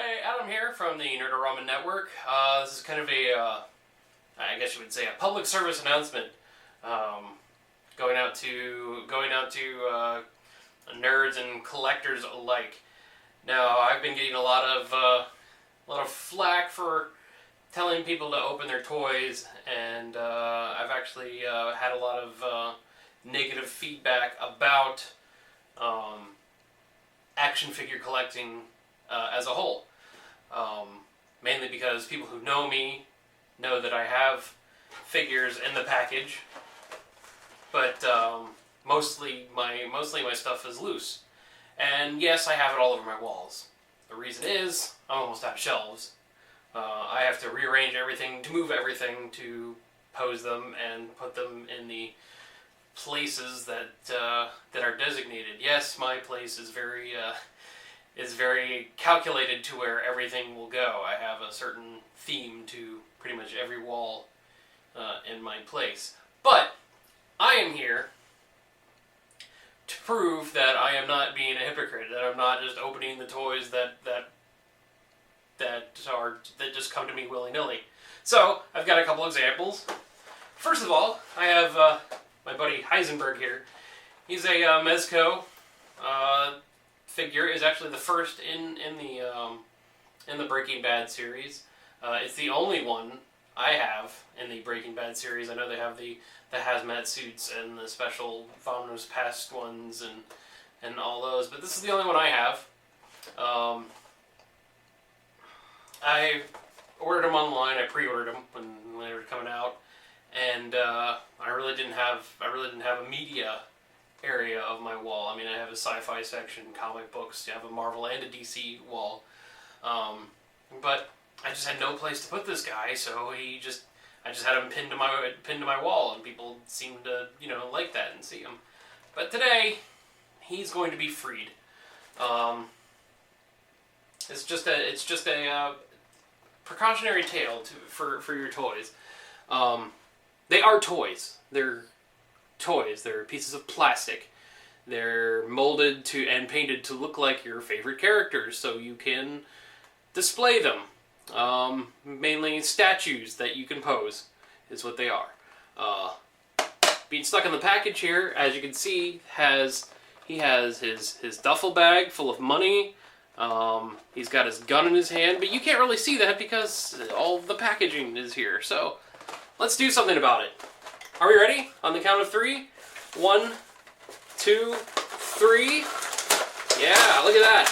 Hey, Adam here from the Nerd-O-Rama network. This is kind of I guess you would say, a public service announcement, going out to nerds and collectors alike. Now, I've been getting a lot of flack for telling people to open their toys, and I've actually had a lot of negative feedback about action figure collecting as a whole. Mainly because people who know me know that I have figures in the package, but mostly my stuff is loose. And yes, I have it all over my walls. The reason is I'm almost out of shelves. I have to rearrange everything, to move everything, to pose them and put them in the places that are designated. Yes, my place is very calculated to where everything will go. I have a certain theme to pretty much every wall in my place. But I am here to prove that I am not being a hypocrite, that I'm not just opening the toys that just come to me willy-nilly. So, I've got a couple examples. First of all, I have my buddy Heisenberg here. He's a Mezco figure. Is actually the first in the Breaking Bad series. It's the only one I have in the Breaking Bad series. I know they have the hazmat suits and the special Vamonos Past ones and all those, but this is the only one I have. I ordered them online. I pre-ordered them when they were coming out, and I really didn't have a media area of my wall. I mean, I have a sci-fi section, comic books, I have a Marvel and a DC wall, but I just had no place to put this guy, so I just had him pinned to my wall, and people seemed to like that and see him. But today, he's going to be freed. It's just a precautionary tale for your toys. They are toys. They're toys. They're pieces of plastic. They're molded to and painted to look like your favorite characters, so you can display them. Mainly statues that you can pose is what they are. Being stuck in the package here, as you can see, he has his duffel bag full of money. He's got his gun in his hand, but you can't really see that because all the packaging is here. So let's do something about it. Are we ready? On the count of 3. 1, 2, 3. Yeah, look at that.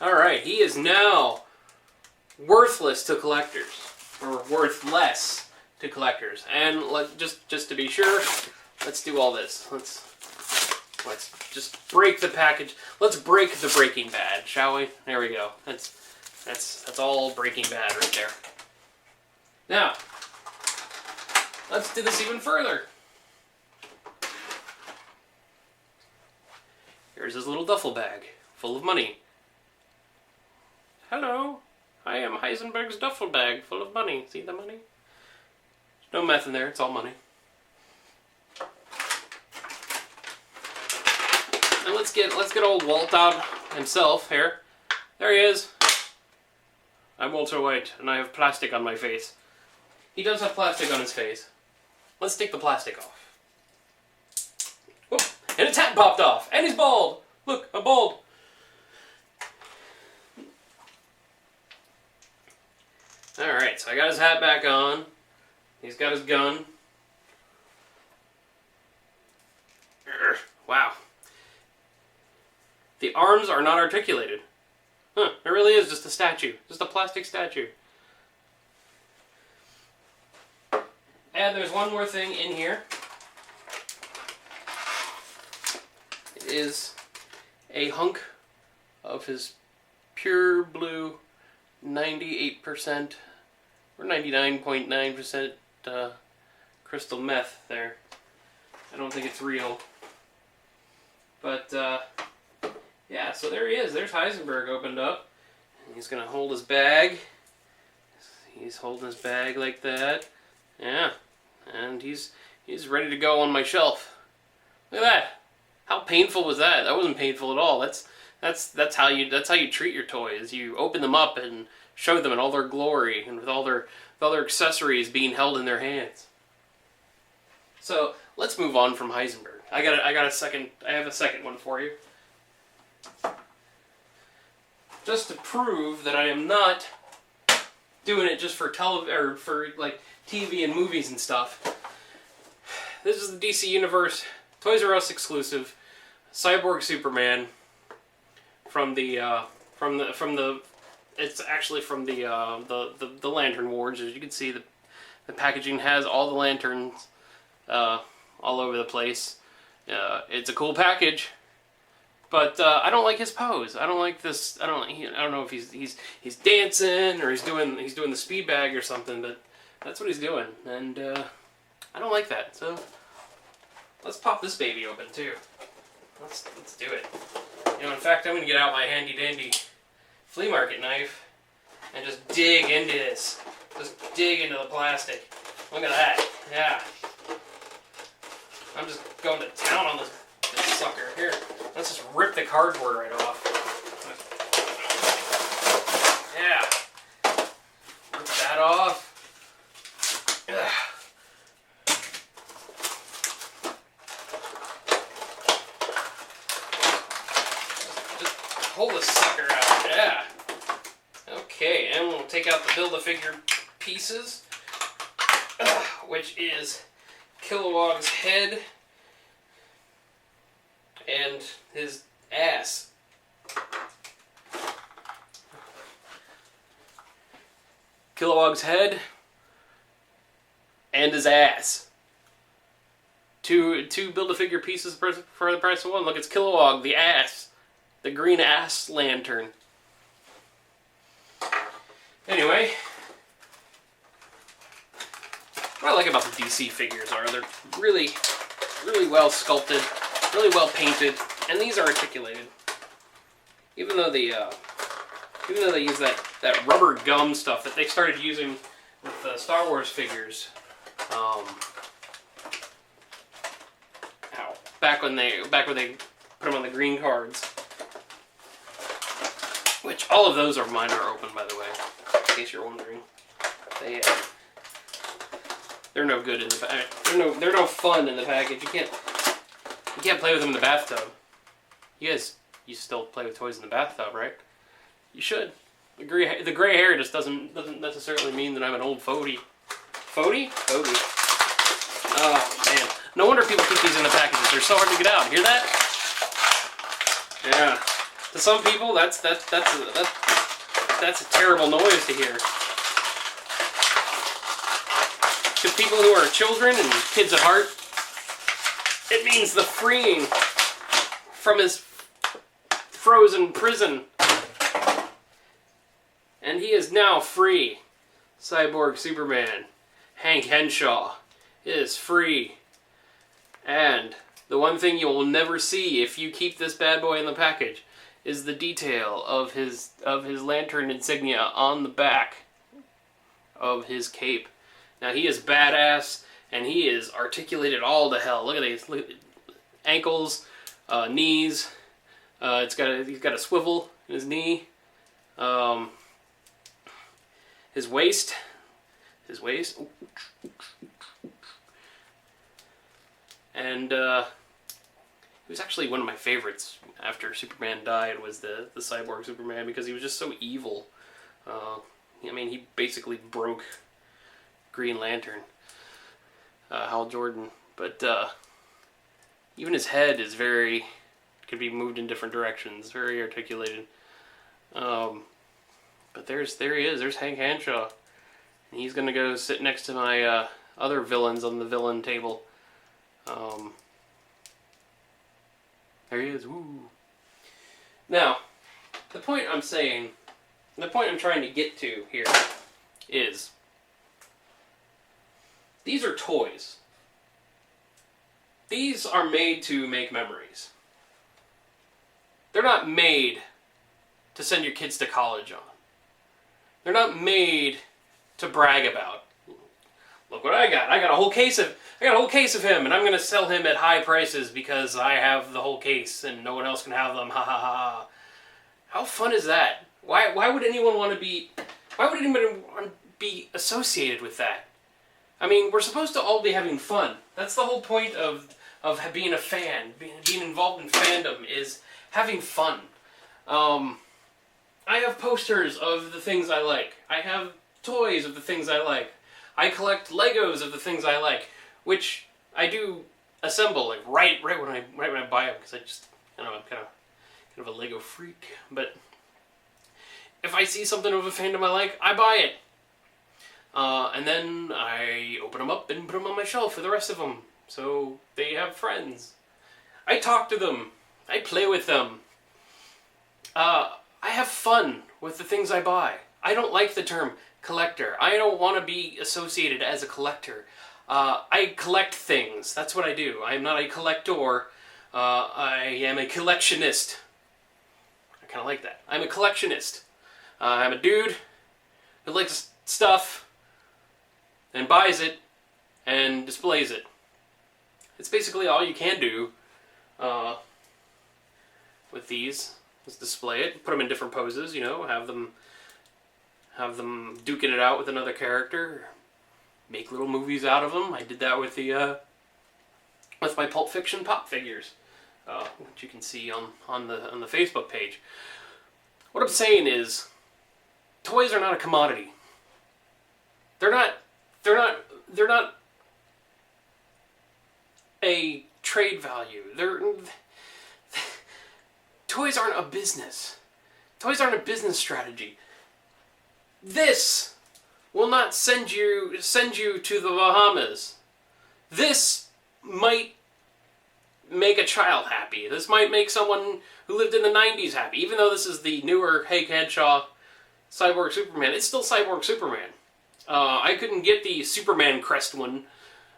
Alright, he is now worthless to collectors. Or worth less to collectors. And just to be sure, let's do all this. Let's just break the package. Let's break the Breaking Bad, shall we? There we go. That's all Breaking Bad right there. Now, let's do this even further. Here's his little duffel bag, full of money. Hello, I am Heisenberg's duffel bag, full of money. See the money? There's no meth in there, it's all money. And let's get old Walt out himself here. There he is. I'm Walter White, and I have plastic on my face. He does have plastic on his face. Let's take the plastic off. Whoop! And his hat popped off! And he's bald! Look, I'm bald! Alright, so I got his hat back on. He's got his gun. Wow. The arms are not articulated. Huh, it really is just a statue. Just a plastic statue. And there's one more thing in here. It is a hunk of his pure blue 98% or 99.9% crystal meth there. I don't think it's real. But, yeah, so there he is. There's Heisenberg opened up. And he's going to hold his bag. He's holding his bag like that. Yeah. And he's ready to go on my shelf. Look at that. How painful was that? That wasn't painful at all. That's how you treat your toys. You open them up and show them in all their glory and with all their accessories being held in their hands. So let's move on from Heisenberg. I have a second one for you. Just to prove that I am not doing it just for TV and movies and stuff. This is the DC Universe Toys R Us exclusive Cyborg Superman from the it's actually from the Lantern Wars. As you can see, the packaging has all the lanterns all over the place. It's a cool package. But I don't like his pose. I don't like this. I don't know if he's dancing or he's doing the speed bag or something. But that's what he's doing, and I don't like that. So let's pop this baby open too. Let's do it. You know, in fact, I'm gonna get out my handy dandy flea market knife and just dig into this. Just dig into the plastic. Look at that. Yeah. I'm just going to town on this sucker here. Let's just rip the cardboard right off. Yeah. Rip that off. Ugh. Just pull the sucker out. Yeah. Okay, and we'll take out the Build-A-Figure pieces, which is Kilowog's head and his ass. Kilowog's head and his ass. Two Build-A-Figure pieces for the price of one. Look, it's Kilowog, the ass. The green ass lantern. Anyway, what I like about the DC figures are they're really, really well sculpted, really well painted, and these are articulated. Even though they use that rubber gum stuff that they started using with the Star Wars figures, back when they put them on the green cards. Which all of those are mine are open, by the way, in case you're wondering. They're no good in the package. They're no fun in the package. You can't play with them in the bathtub. You still play with toys in the bathtub, right? You should. The gray hair just doesn't necessarily mean that I'm an old fogey. Fogey? Oh man. No wonder people keep these in the packages. They're so hard to get out. Hear that? Yeah. To some people, that's a terrible noise to hear. To people who are children and kids at heart, it means the freeing from his frozen prison. And he is now free. Cyborg Superman, Hank Henshaw, is free. And the one thing you will never see if you keep this bad boy in the package is the detail of his lantern insignia on the back of his cape. Now he is badass, and he is articulated all to hell. Look at these, look at ankles, knees. He's got a swivel in his knee. His waist. And he was actually one of my favorites after Superman died, was the Cyborg Superman, because he was just so evil. I mean, he basically broke Green Lantern, Hal Jordan. But even his head is could be moved in different directions, very articulated. But there he is. There's Hank Henshaw, and he's gonna go sit next to my other villains on the villain table. There he is. Woo. Now, the point I'm trying to get to here is, these are toys. These are made to make memories. They're not made to send your kids to college on. They're not made to brag about. Look what I got. I got a whole case of him, and I'm going to sell him at high prices because I have the whole case and no one else can have them. Ha ha ha. How fun is that? Why would anyone want to be... Why would anyone want to be associated with that? I mean, we're supposed to all be having fun. That's the whole point of being a fan, being involved in fandom, is having fun. I have posters of the things I like. I have toys of the things I like. I collect Legos of the things I like, which I do assemble like right when I buy them, because I just, I don't know, I'm kind of a Lego freak. But if I see something of a fandom I like, I buy it. And then I open them up and put them on my shelf for the rest of them, so they have friends. I talk to them. I play with them. I have fun with the things I buy. I don't like the term collector. I don't want to be associated as a collector. I collect things. That's what I do. I am not a collector. I am a collectionist. I kind of like that. I'm a collectionist. I'm a dude who likes stuff and buys it and displays it. It's basically all you can do with these. Is display it, put them in different poses, you know, have them duking it out with another character, make little movies out of them. I did that with the with my Pulp Fiction pop figures, which you can see on the Facebook page. What I'm saying is, toys are not a commodity. They're not a trade value. Toys aren't a business. Toys aren't a business strategy. This will not send you to the Bahamas. This might make a child happy. This might make someone who lived in the 90s happy. Even though this is the newer Hank Henshaw Cyborg Superman, it's still Cyborg Superman. I couldn't get the Superman crest one,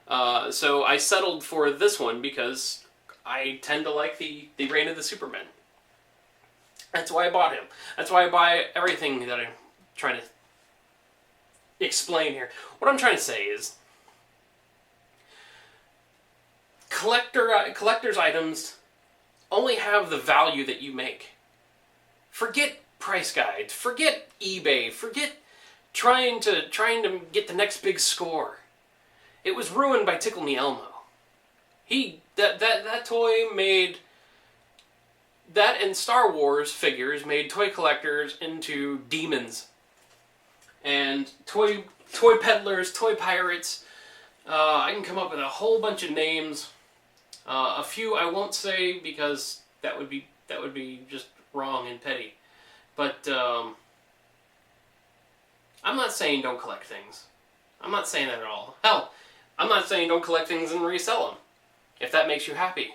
so I settled for this one because I tend to like the Reign of the Superman. That's why I bought him. That's why I buy everything that I'm trying to explain here. What I'm trying to say is, collector's items only have the value that you make. Forget price guides. Forget eBay. Forget trying to get the next big score. It was ruined by Tickle Me Elmo. That toy made... That and Star Wars figures made toy collectors into demons. And toy peddlers, toy pirates. I can come up with a whole bunch of names. A few I won't say because that would be just wrong and petty. But I'm not saying don't collect things. I'm not saying that at all. Hell, I'm not saying don't collect things and resell them, if that makes you happy.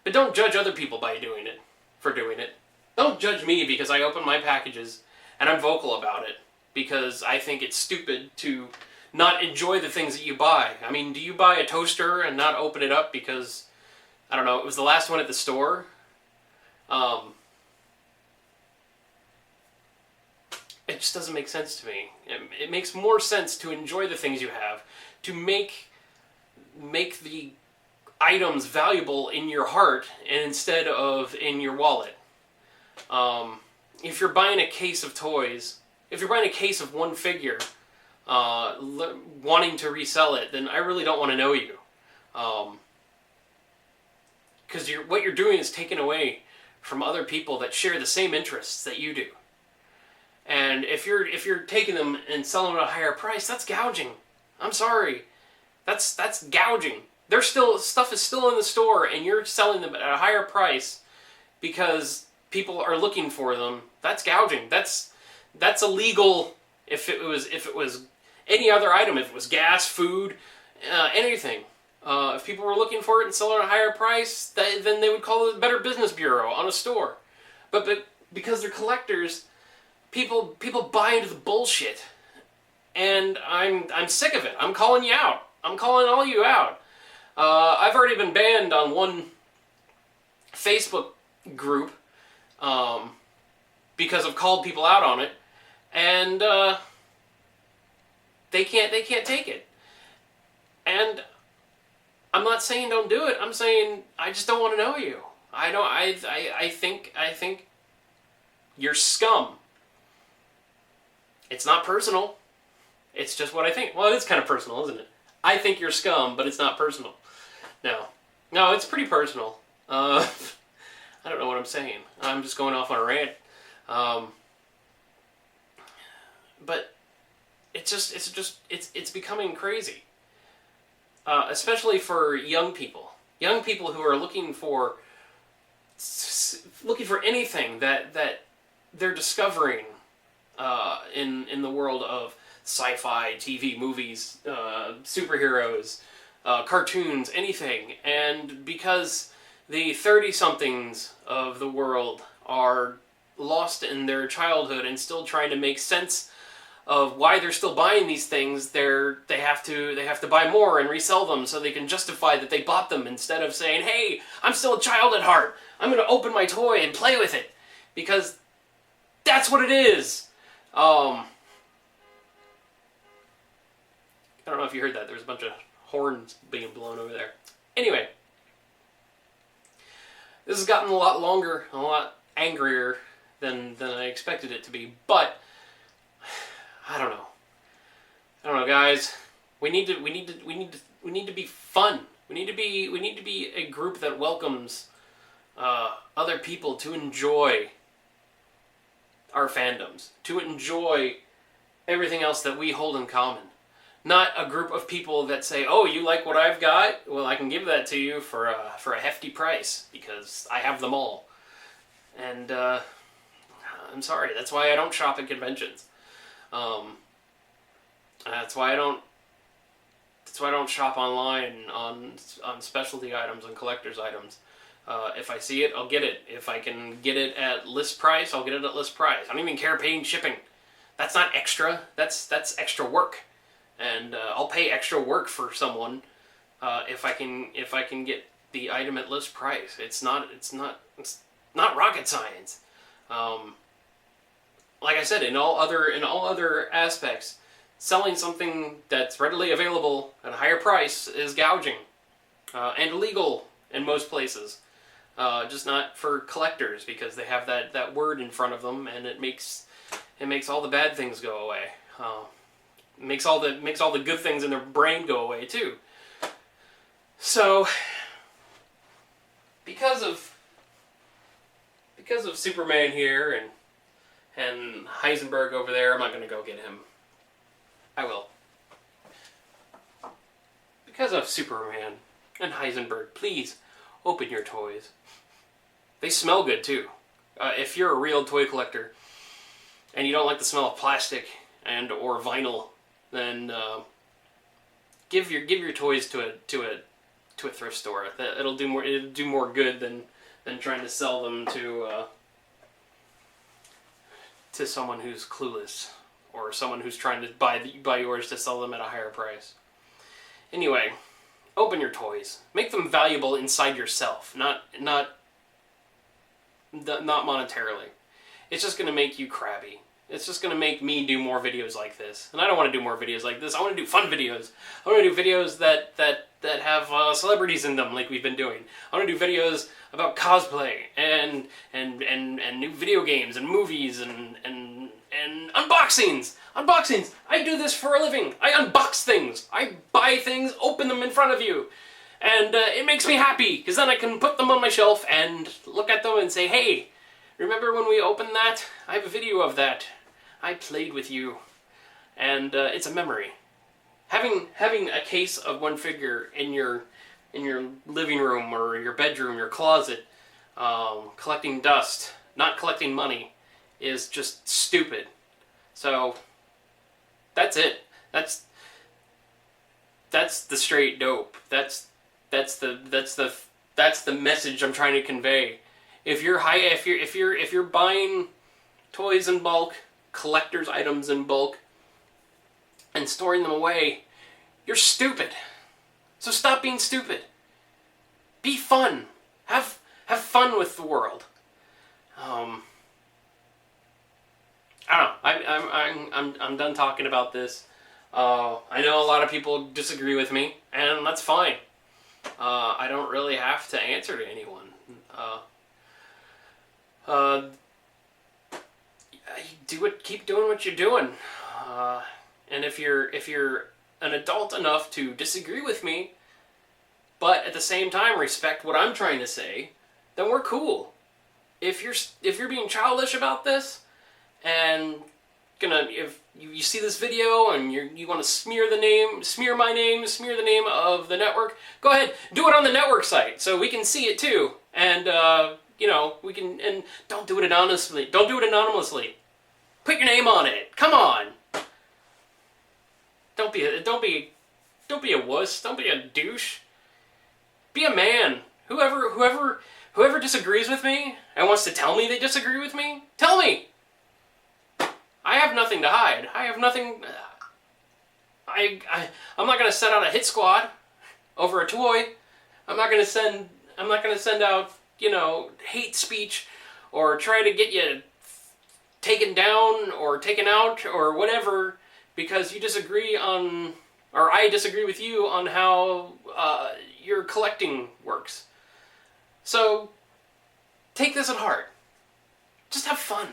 But don't judge other people by doing it. For doing it. Don't judge me because I open my packages and I'm vocal about it, because I think it's stupid to not enjoy the things that you buy. I mean, do you buy a toaster and not open it up because, I don't know, it was the last one at the store? It just doesn't make sense to me. It makes more sense to enjoy the things you have, to make the items valuable in your heart and instead of in your wallet. If you're buying a case of toys, if you're buying a case of one figure, wanting to resell it, then I really don't want to know you. Because what you're doing is taking away from other people that share the same interests that you do. And if you're taking them and selling them at a higher price, that's gouging. I'm sorry. That's gouging. Stuff is still in the store, and you're selling them at a higher price because people are looking for them. That's gouging. That's illegal. If it was any other item, if it was gas, food, anything, if people were looking for it and selling it at a higher price, then they would call it the Better Business Bureau on a store. But because they're collectors, people buy into the bullshit, and I'm sick of it. I'm calling you out. I'm calling all you out. I've already been banned on one Facebook group because I've called people out on it, and they can't take it. And I'm not saying don't do it. I'm saying I just don't want to know you. I think You're scum. It's not personal. It's just what I think. Well, it is kind of personal, isn't it? I think you're scum, but it's not personal. No, it's pretty personal. I don't know what I'm saying. I'm just going off on a rant. But it's becoming crazy. Especially for young people. Young people who are looking for anything that they're discovering in the world of sci-fi, TV, movies, superheroes, cartoons, anything. And because the 30-somethings of the world are lost in their childhood and still trying to make sense of why they're still buying these things, they have to buy more and resell them so they can justify that they bought them, instead of saying, hey, I'm still a child at heart. I'm going to open my toy and play with it. Because that's what it is. I don't know if you heard that. There's a bunch of horns being blown over there. Anyway. This has gotten a lot longer, a lot angrier than I expected it to be, but I don't know, guys. We need to be fun. We need to be a group that welcomes other people to enjoy our fandoms, to enjoy everything else that we hold in common. Not a group of people that say, oh, you like what I've got? Well, I can give that to you for a hefty price, because I have them all. And I'm sorry, that's why I don't shop at conventions. That's why I don't shop online on specialty items and collector's items. If I see it, I'll get it. If I can get it at list price, I'll get it at list price. I don't even care paying shipping. That's not extra. That's extra work. And I'll pay extra work for someone if I can get the item at list price. It's not rocket science. Like I said, in all other aspects, selling something that's readily available at a higher price is gouging and illegal in most places. Just not for collectors, because they have that word in front of them, and it makes all the bad things go away. Makes all the good things in their brain go away too. So, because of Superman here and Heisenberg over there, I'm not going to go get him. I will. Because of Superman and Heisenberg, please open your toys. They smell good too. If you're a real toy collector and you don't like the smell of plastic and or vinyl, then give your toys to a thrift store. It'll do more good than trying to sell them to someone who's clueless, or someone who's trying to buy yours to sell them at a higher price. Anyway, open your toys. Make them valuable inside yourself, not monetarily. It's just going to make you crabby. It's just going to make me do more videos like this. And I don't want to do more videos like this. I want to do fun videos. I want to do videos that have celebrities in them, like we've been doing. I want to do videos about cosplay and new video games and movies and unboxings. Unboxings. I do this for a living. I unbox things. I buy things, open them in front of you. And it makes me happy, because then I can put them on my shelf and look at them and say, hey, remember when we opened that? I have a video of that. I played with you. And it's a memory. Having a case of one figure in your living room or your bedroom, your closet, collecting dust, not collecting money, is just stupid. So that's it. That's the straight dope. That's the message I'm trying to convey. If you're buying toys in bulk, collector's items in bulk, and storing them away, you're stupid. So stop being stupid. Be fun. Have fun with the world. I don't know. I'm done talking about this. I know a lot of people disagree with me, and that's fine. I don't really have to answer to anyone. keep doing what you're doing. And if you're an adult enough to disagree with me, but at the same time respect what I'm trying to say, then we're cool. If you're being childish about this, and if you see this video and you want to smear my name, smear the name of the network, go ahead, do it on the network site so we can see it too. And we can, and don't do it anonymously. Don't do it anonymously. Put your name on it. Come on. Don't be a wuss. Don't be a douche. Be a man. Whoever disagrees with me and wants to tell me they disagree with me, tell me. I have nothing to hide. I have nothing. I'm not gonna set out a hit squad over a toy. I'm not gonna send out hate speech or try to get you taken down or taken out or whatever because you disagree on, or I disagree with you on how your collecting works. So take this at heart. Just have fun.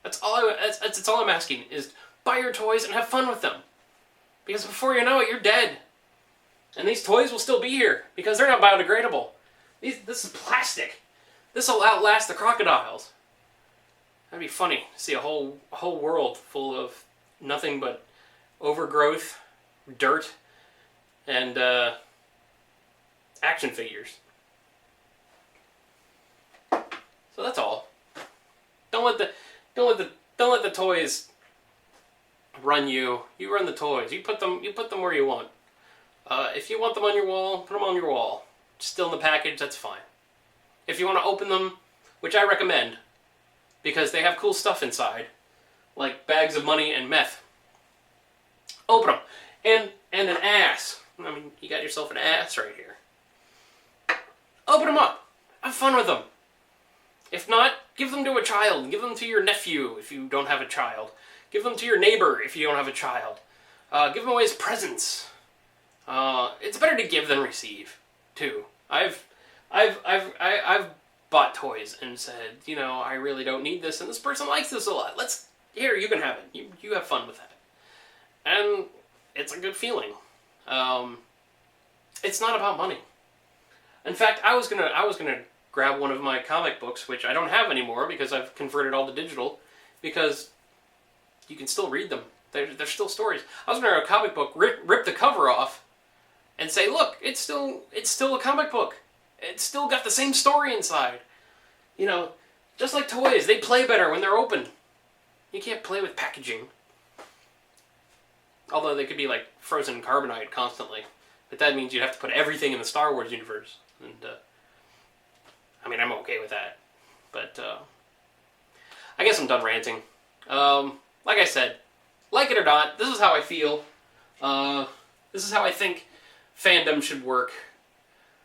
That's all I'm asking, is buy your toys and have fun with them. Because before you know it, you're dead. And these toys will still be here because they're not biodegradable. This is plastic. This will outlast the crocodiles. That'd be funny to see a whole world full of nothing but overgrowth, dirt, and action figures. So that's all. Don't let the toys run you. You run the toys. You put them where you want. If you want them on your wall, put them on your wall. Still in the package, that's fine. If you want to open them, which I recommend, because they have cool stuff inside, like bags of money and meth. Open them. And an ass. I mean, you got yourself an ass right here. Open them up. Have fun with them. If not, give them to a child. Give them to your nephew if you don't have a child. Give them to your neighbor if you don't have a child. Give them away as presents. It's better to give than receive, too. I've bought toys and said, I really don't need this, and this person likes this a lot. Here, you can have it. You have fun with that. And it's a good feeling. It's not about money. In fact, I was gonna grab one of my comic books, which I don't have anymore because I've converted all to digital, because you can still read them. They're still stories. I was gonna grab a comic book, rip the cover off, and say, look, it's still a comic book. It's still got the same story inside. Just like toys, they play better when they're open. You can't play with packaging. Although they could be like frozen in carbonite constantly. But that means you'd have to put everything in the Star Wars universe. And, I'm okay with that. But, I guess I'm done ranting. Like I said, like it or not, this is how I feel. This is how I think fandom should work.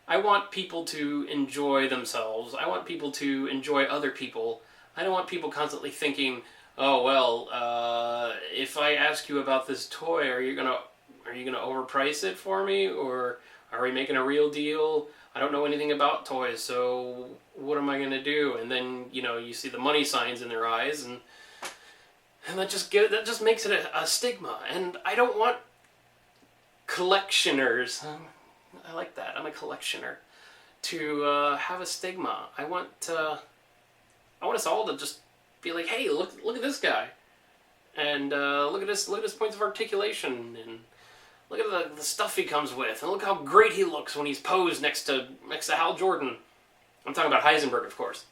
I want people to enjoy themselves. I want people to enjoy other people. I don't want people constantly thinking, oh, well, if I ask you about this toy, are you gonna overprice it for me? Or are we making a real deal? I don't know anything about toys, so what am I gonna do? And then, you see the money signs in their eyes, and that just makes it a stigma. And I don't want collectioners, I like that, I'm a collectioner, to have a stigma. I want us all to just be like, hey, look at this guy, and look at his points of articulation, and look at the stuff he comes with, and look how great he looks when he's posed next to Hal Jordan. I'm talking about Heisenberg, of course.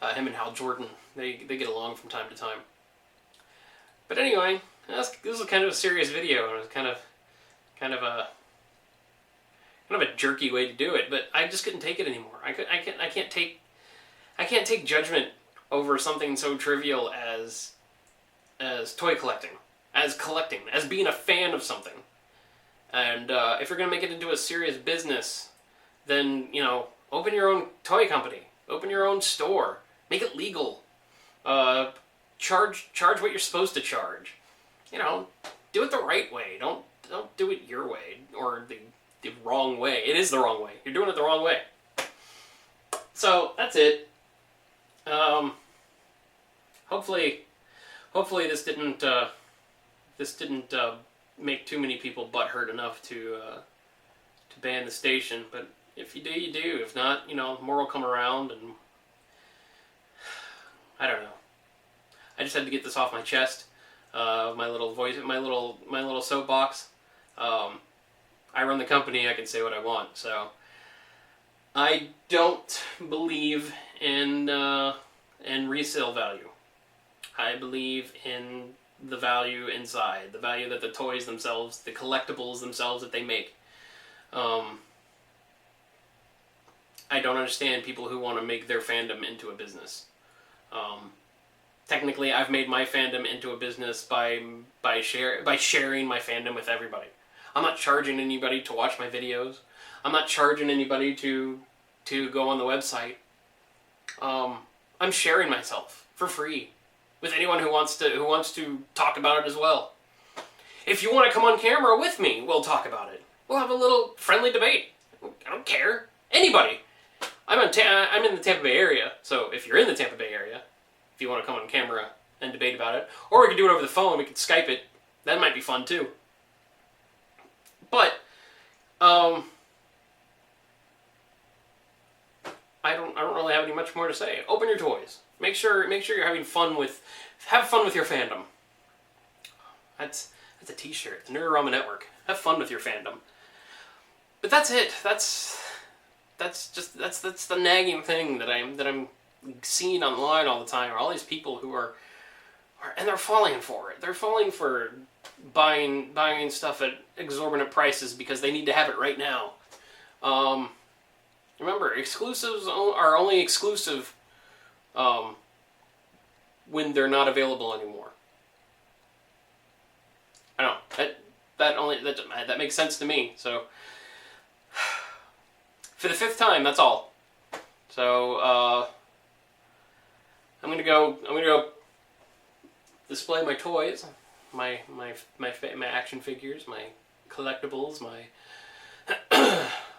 Him and Hal Jordan, they get along from time to time. But anyway, this is kind of a serious video, and it was kind of a jerky way to do it. But I just couldn't take it anymore. I can't take judgment over something so trivial as toy collecting, as being a fan of something. And if you're going to make it into a serious business, then, open your own toy company. Open your own store. Make it legal. Charge what you're supposed to charge. Do it the right way. Don't do it your way, or the wrong way. It is the wrong way. You're doing it the wrong way. So, that's it. hopefully this didn't make too many people butthurt enough to ban the station. But if you do, you do. If not, more will come around, and I don't know. I just had to get this off my chest. My little voice, my little soapbox. I run the company. I can say what I want. So I don't believe in resale value. I believe in the value inside, the value that the toys themselves, the collectibles themselves that they make. I don't understand people who want to make their fandom into a business. Technically, I've made my fandom into a business by sharing my fandom with everybody. I'm not charging anybody to watch my videos. I'm not charging anybody to go on the website. I'm sharing myself for free with anyone who wants to talk about it as well. If you want to come on camera with me, we'll talk about it. We'll have a little friendly debate. I don't care. Anybody. I'm in the Tampa Bay area, so if you're in the Tampa Bay area, if you want to come on camera and debate about it, or we could do it over the phone, we could Skype it. That might be fun too. But I don't really have any much more to say. Open your toys. Make sure you're having fun with your fandom. That's a T-shirt. The Nerd-O-Rama Network. Have fun with your fandom. But that's it. That's the nagging thing that I'm seeing online all the time. Are all these people who are and they're falling for it. They're falling for buying stuff at exorbitant prices because they need to have it right now. Remember, exclusives are only exclusive when they're not available anymore. I know that makes sense to me. So for the 5th time, that's all. So I'm gonna go display my toys, my action figures, my collectibles,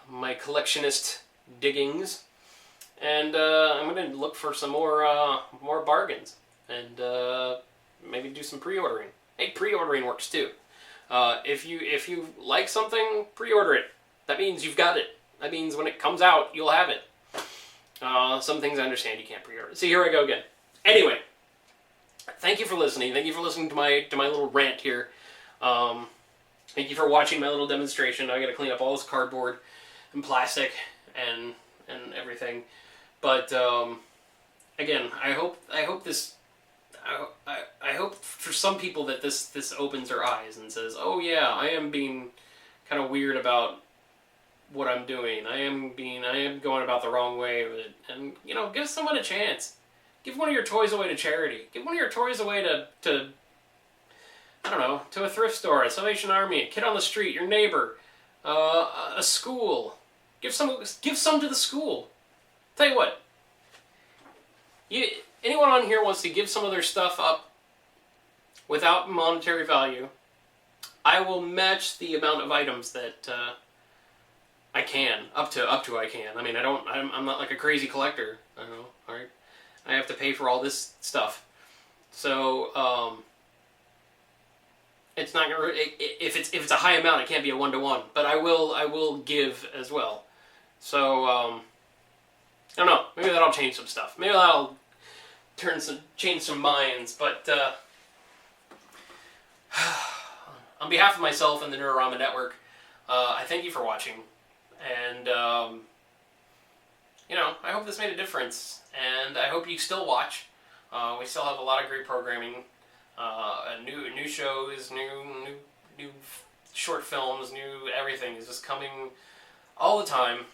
my collectionist diggings, and I'm gonna look for some more bargains, and maybe do some pre-ordering. Hey, pre-ordering works too. If you like something, pre-order it. That means you've got it. That means when it comes out, you'll have it. Some things I understand you can't pre-order. See, here I go again. Anyway, thank you for listening. Thank you for listening to my little rant here. Thank you for watching my little demonstration. I got to clean up all this cardboard and plastic and everything. But again, I hope for some people that this opens their eyes and says, oh yeah, I am being kind of weird about what I'm doing. I am going about the wrong way with it. And give someone a chance. Give one of your toys away to charity. Give one of your toys away to I don't know, to a thrift store, a Salvation Army, a kid on the street, your neighbor, a school. Give some to the school. Tell you what, anyone on here wants to give some of their stuff up without monetary value, I will match the amount of items that I can, up to I can. I mean, I'm not like a crazy collector. I don't know, all right? I have to pay for all this stuff. So, it's not gonna, if it's a high amount, it can't be a 1-to-1, but I will give as well. So, I don't know, maybe that'll change some stuff. Maybe that'll change some minds, but, on behalf of myself and the Nerd-O-Rama Network, I thank you for watching, and, I hope this made a difference, and I hope you still watch. We still have a lot of great programming, new shows, new short films, new everything is just coming all the time.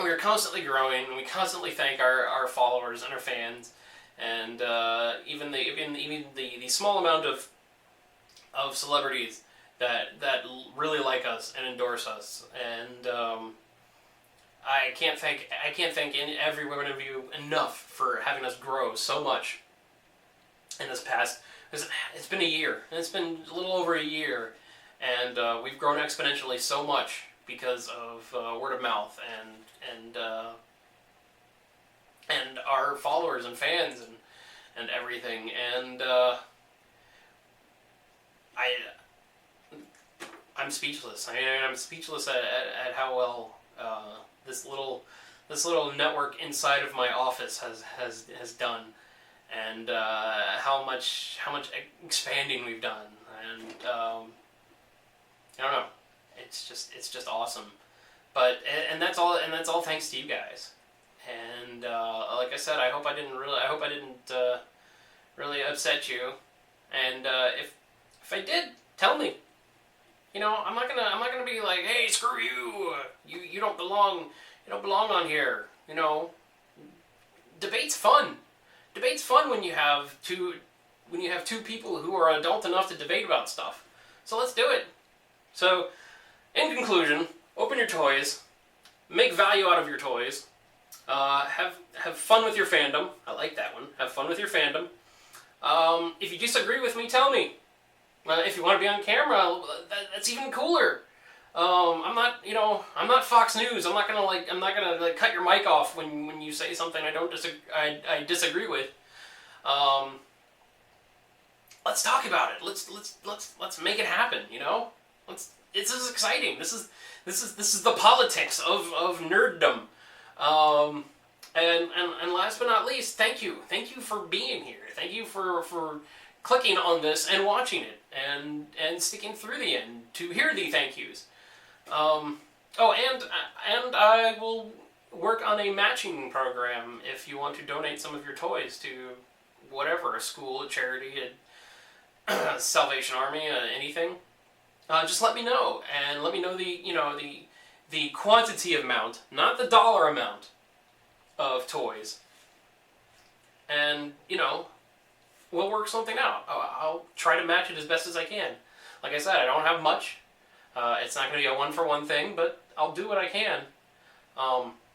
We are constantly growing, and we constantly thank our followers and our fans, and even the small amount of celebrities that really like us and endorse us, and I can't thank every one of you enough for having us grow so much in this past. It's been a year, and it's been a little over a year, and we've grown exponentially so much because of word of mouth and our followers and fans and everything. And I'm speechless. I'm speechless at how well this little network inside of my office has done, and how much expanding we've done. And I don't know. It's just awesome. But and that's all thanks to you guys. And like I said, I hope I didn't really upset you. And if I did, tell me. You know, I'm not gonna be like, hey, screw you. You don't belong. You don't belong on here. You know, debate's fun. Debate's fun when you have two people who are adult enough to debate about stuff. So let's do it. So, in conclusion, open your toys, make value out of your toys, have fun with your fandom. I like that one. Have fun with your fandom. If you disagree with me, tell me. If you want to be on camera, that's even cooler. I'm not Fox News. I'm not gonna cut your mic off when you say something I disagree with. Let's talk about it. Let's make it happen. You know, this is exciting. This is the politics of nerddom. And last but not least, thank you for being here. Thank you for clicking on this and watching it and sticking through the end to hear the thank yous. And I will work on a matching program if you want to donate some of your toys to whatever, a school, a charity, a Salvation Army, anything. Just let me know, and let me know the quantity amount, not the dollar amount of toys. And, we'll work something out. I'll try to match it as best as I can. Like I said, I don't have much. It's not going to be a one-for-one thing, but I'll do what I can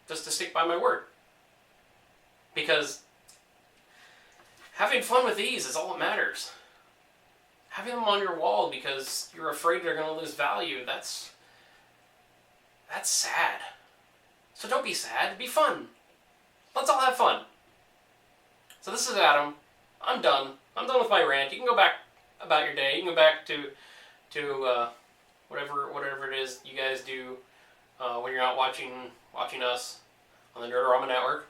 just to stick by my word. Because having fun with these is all that matters. Having them on your wall because you're afraid they're going to lose value, that's sad. So don't be sad, be fun. Let's all have fun. So this is Adam. I'm done. I'm done with my rant. You can go back about your day. You can go back to whatever it is you guys do when you're not watching us on the Nerd-O-Rama network.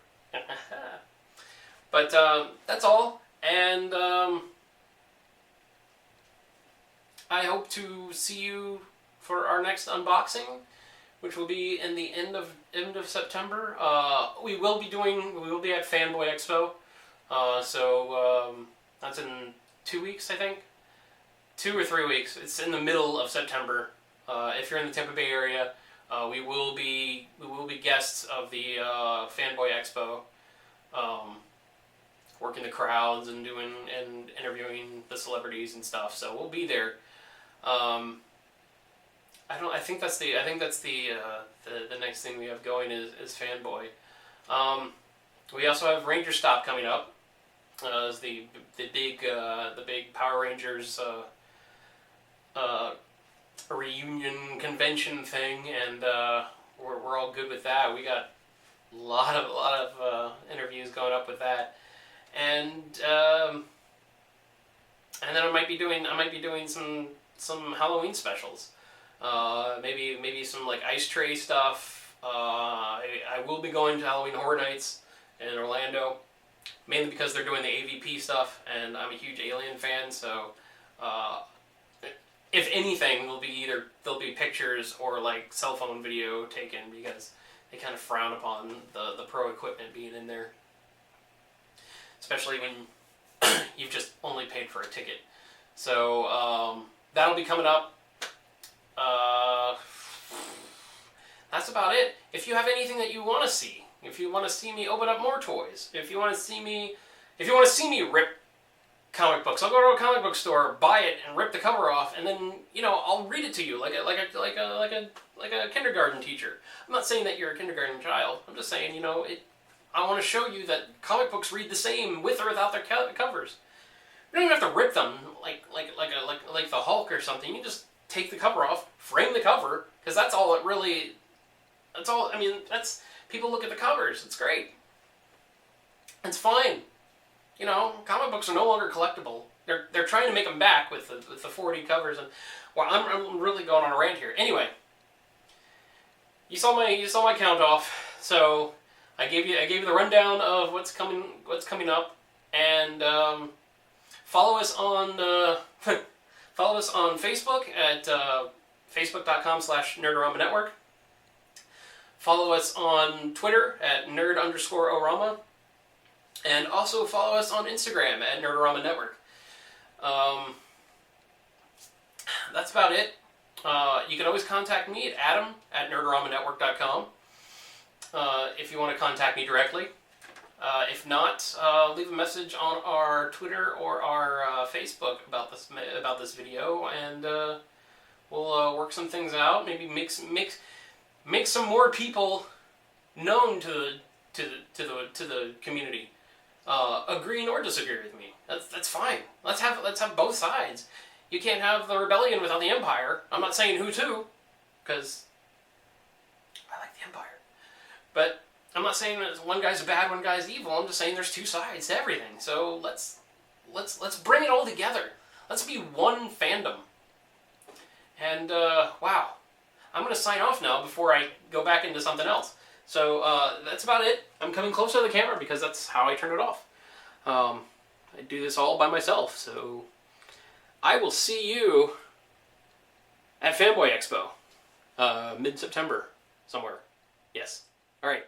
But that's all. And I hope to see you for our next unboxing, which will be in the end of September. We will be at Fanboy Expo. So that's in 2 weeks, I think. 2 or 3 weeks. It's in the middle of September. If you're in the Tampa Bay area, we will be guests of the Fanboy Expo, working the crowds and interviewing the celebrities and stuff. So we'll be there. I think that's the next thing we have going is Fanboy. We also have Ranger Stop coming up. Is the big Power Rangers reunion convention thing, and we're all good with that. We got a lot of interviews going up with that, and then I might be doing some Halloween specials. Maybe some like ice tray stuff. I will be going to Halloween Horror Nights in Orlando, mainly because they're doing the AVP stuff, and I'm a huge Alien fan, so if anything, there'll be pictures or like cell phone video taken, because they kind of frown upon the pro equipment being in there, especially when you've just only paid for a ticket. So that'll be coming up. That's about it. If you have anything that you want to see, if you want to see me open up more toys, if you want to see me rip comic books, I'll go to a comic book store, buy it, and rip the cover off, and then I'll read it to you like a kindergarten teacher. I'm not saying that you're a kindergarten child. I'm just saying I want to show you that comic books read the same with or without their covers. You don't even have to rip them like the Hulk or something. You just take the cover off, frame the cover, because that's all. I mean, people look at the covers. It's great. It's fine. You know, comic books are no longer collectible. They're trying to make them back with the 4D covers, and well, I'm really going on a rant here. Anyway, you saw my count off, so I gave you the rundown of what's coming up, and follow us on Facebook at facebook.com/Nerd-O-Rama Network. Follow us on Twitter at Nerd_O-Rama. And also follow us on Instagram at Nerd-O-Rama Network. That's about it. You can always contact me at adam@nerdoramanetwork.com if you want to contact me directly. If not, leave a message on our Twitter or our Facebook about this video, and we'll work some things out. Maybe make some more people known to the community. Agreeing or disagree with me. That's fine. Let's have both sides. You can't have the rebellion without the empire. I'm not saying who to, because I like the empire. But I'm not saying that one guy's bad, one guy's evil. I'm just saying there's two sides to everything. So let's bring it all together. Let's be one fandom. And wow, I'm gonna sign off now before I go back into something else. So that's about it. I'm coming closer to the camera because that's how I turn it off. I do this all by myself, so I will see you at Fanboy Expo, mid-September, somewhere. Yes. All right.